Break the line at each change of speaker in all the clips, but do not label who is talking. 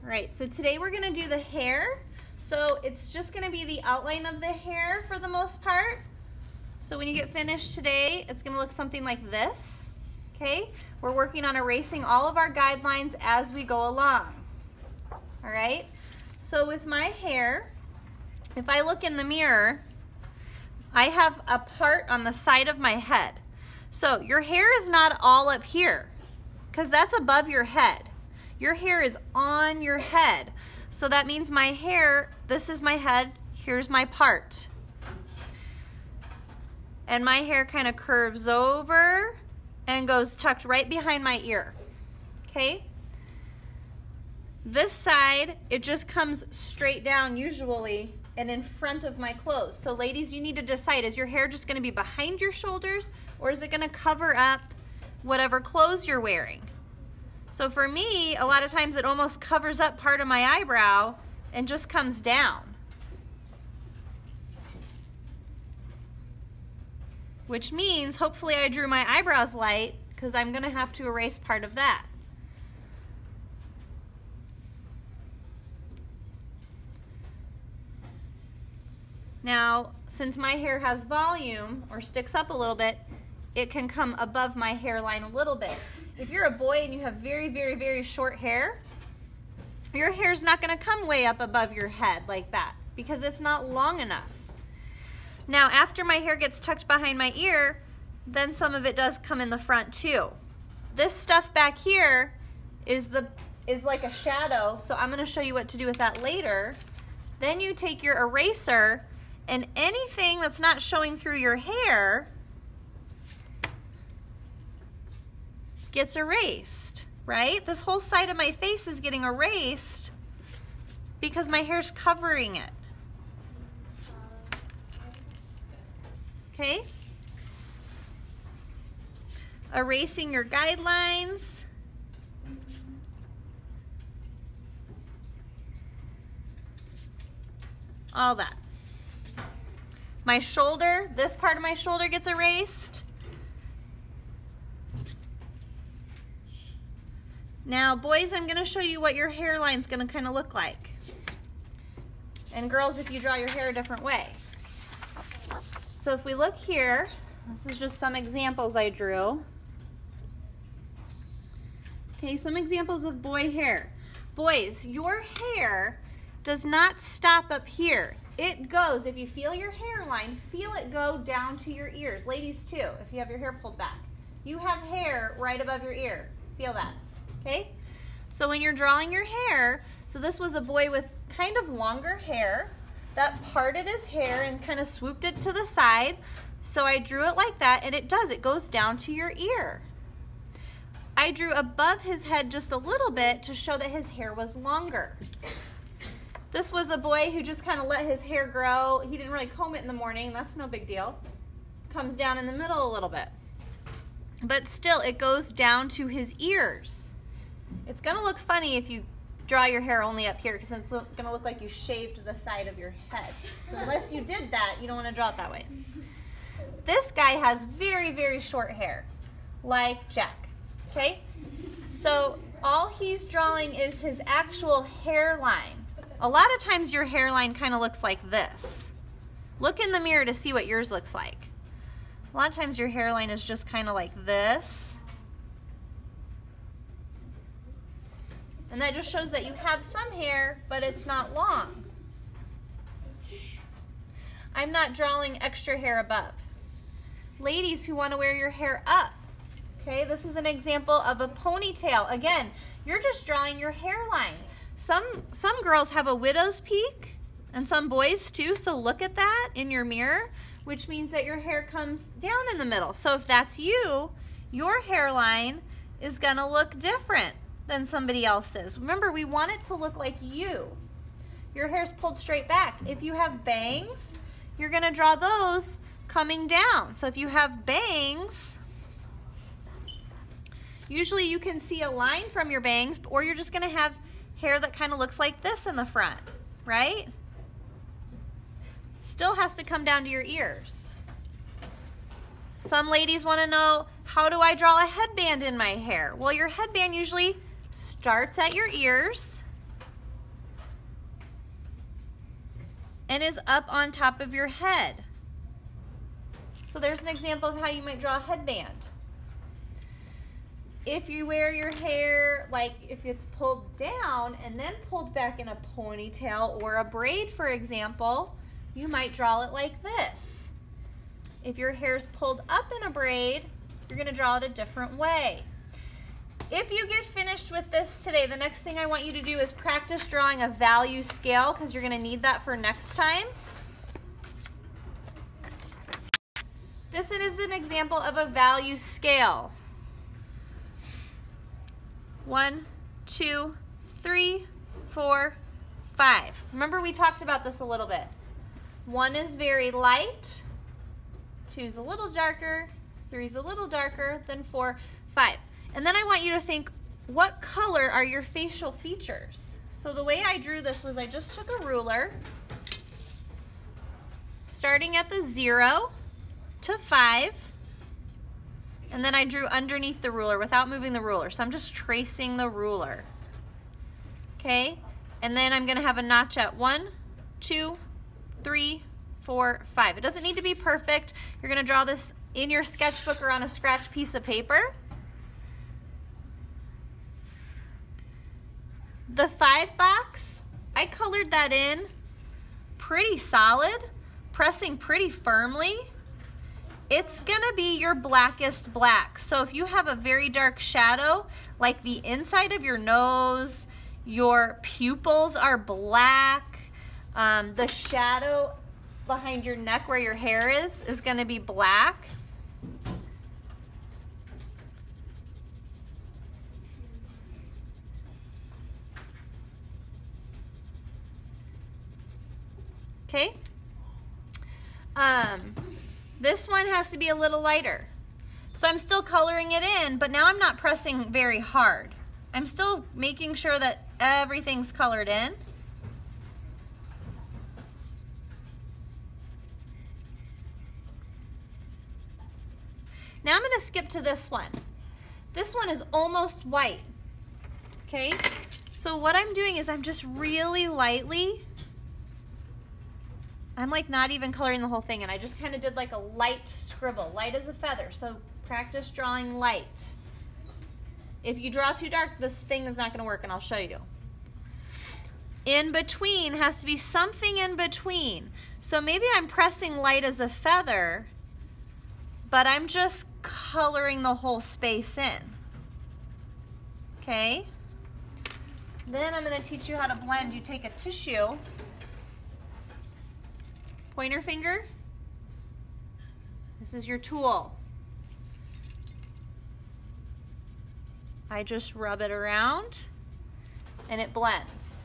All right, so today we're gonna do the hair. So it's just gonna be the outline of the hair for the most part. So when you get finished today, it's gonna look something like this, okay? We're working on erasing all of our guidelines as we go along, all right? So with my hair, if I look in the mirror, I have a part on the side of my head. So your hair is not all up here, because that's above your head. Your hair is on your head. So that means my hair, this is my head, here's my part. And my hair kind of curves over and goes tucked right behind my ear, okay? This side, it just comes straight down usually and in front of my clothes. So ladies, you need to decide, is your hair just gonna be behind your shoulders or is it gonna cover up whatever clothes you're wearing? So for me, a lot of times it almost covers up part of my eyebrow and just comes down. Which means hopefully I drew my eyebrows light because I'm gonna have to erase part of that. Now, since my hair has volume or sticks up a little bit, it can come above my hairline a little bit. If you're a boy and you have very, very, very short hair, your hair's not gonna come way up above your head like that because it's not long enough. Now, after my hair gets tucked behind my ear, then some of it does come in the front too. This stuff back here is like a shadow, so I'm gonna show you what to do with that later. Then you take your eraser and anything that's not showing through your hair gets erased, right? This whole side of my face is getting erased because my hair's covering it. Okay? Erasing your guidelines. All that. My shoulder, this part of my shoulder gets erased. Now, boys, I'm gonna show you what your hairline's gonna kind of look like. And girls, if you draw your hair a different way. So if we look here, this is just some examples I drew. Okay, some examples of boy hair. Boys, your hair does not stop up here. It goes, if you feel your hairline, feel it go down to your ears. Ladies too, if you have your hair pulled back. You have hair right above your ear. Feel that. Okay, so when you're drawing your hair, so this was a boy with kind of longer hair that parted his hair and kind of swooped it to the side. So I drew it like that, and it does, it goes down to your ear. I drew above his head just a little bit to show that his hair was longer. This was a boy who just kind of let his hair grow. He didn't really comb it in the morning, that's no big deal. Comes down in the middle a little bit. But still, it goes down to his ears. It's gonna look funny if you draw your hair only up here because it's gonna look like you shaved the side of your head. So unless you did that, you don't wanna draw it that way. This guy has very, very short hair, like Jack, okay? So all he's drawing is his actual hairline. A lot of times your hairline kind of looks like this. Look in the mirror to see what yours looks like. A lot of times your hairline is just kind of like this. And that just shows that you have some hair, but it's not long. I'm not drawing extra hair above. Ladies who want to wear your hair up, okay, this is an example of a ponytail. Again, you're just drawing your hairline. Some girls have a widow's peak, and some boys too, so look at that in your mirror, which means that your hair comes down in the middle. So if that's you, your hairline is gonna look different than somebody else's. Remember, we want it to look like you. Your hair's pulled straight back. If you have bangs, you're gonna draw those coming down. So if you have bangs, usually you can see a line from your bangs, or you're just gonna have hair that kind of looks like this in the front, right? Still has to come down to your ears. Some ladies want to know, how do I draw a headband in my hair? Well, your headband usually starts at your ears and is up on top of your head. So there's an example of how you might draw a headband. If you wear your hair, like if it's pulled down and then pulled back in a ponytail or a braid, for example, you might draw it like this. If your hair's pulled up in a braid, you're gonna draw it a different way. If you get finished with this today, the next thing I want you to do is practice drawing a value scale, because you're gonna need that for next time. This is an example of a value scale. 1, 2, 3, 4, 5. Remember, we talked about this a little bit. 1 is very light, 2 is a little darker, 3 is a little darker, then 4, 5. And then I want you to think, what color are your facial features? So the way I drew this was I just took a ruler, starting at the 0 to 5, and then I drew underneath the ruler without moving the ruler. So I'm just tracing the ruler. Okay? And then I'm gonna have a notch at 1, 2, 3, 4, 5. It doesn't need to be perfect. You're gonna draw this in your sketchbook or on a scratch piece of paper. The 5 box, I colored that in pretty solid, pressing pretty firmly. It's gonna be your blackest black. So if you have a very dark shadow, like the inside of your nose, your pupils are black, the shadow behind your neck where your hair is gonna be black. Okay? This one has to be a little lighter. So I'm still coloring it in, but now I'm not pressing very hard. I'm still making sure that everything's colored in. Now I'm gonna skip to this one. This one is almost white, okay? So what I'm doing is I'm just really lightly, I'm like not even coloring the whole thing, and I just kind of did like a light scribble, light as a feather. So practice drawing light. If you draw too dark, this thing is not gonna work, and I'll show you. In between has to be something in between. So maybe I'm pressing light as a feather, but I'm just coloring the whole space in. Okay? Then I'm gonna teach you how to blend. You take a tissue, pointer finger, this is your tool. I just rub it around and it blends.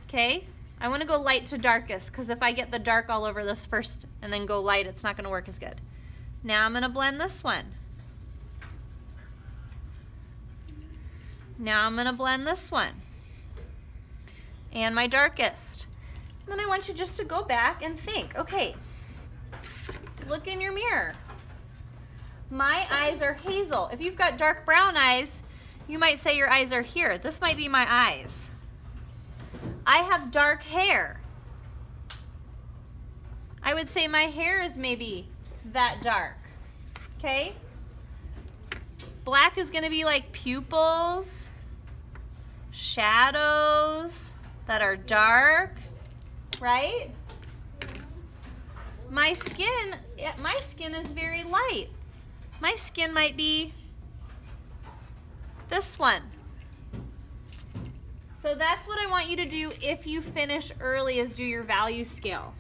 Okay, I want to go light to darkest, because if I get the dark all over this first and then go light, it's not going to work as good. Now I'm going to blend this one. Now I'm going to blend this one. And my darkest. Then I want you just to go back and think, okay, look in your mirror. My eyes are hazel. If you've got dark brown eyes, you might say your eyes are here. This might be my eyes. I have dark hair. I would say my hair is maybe that dark, okay? Black is gonna be like pupils, shadows that are dark, right? My skin is very light. My skin might be this one. So that's what I want you to do if you finish early, is do your value scale.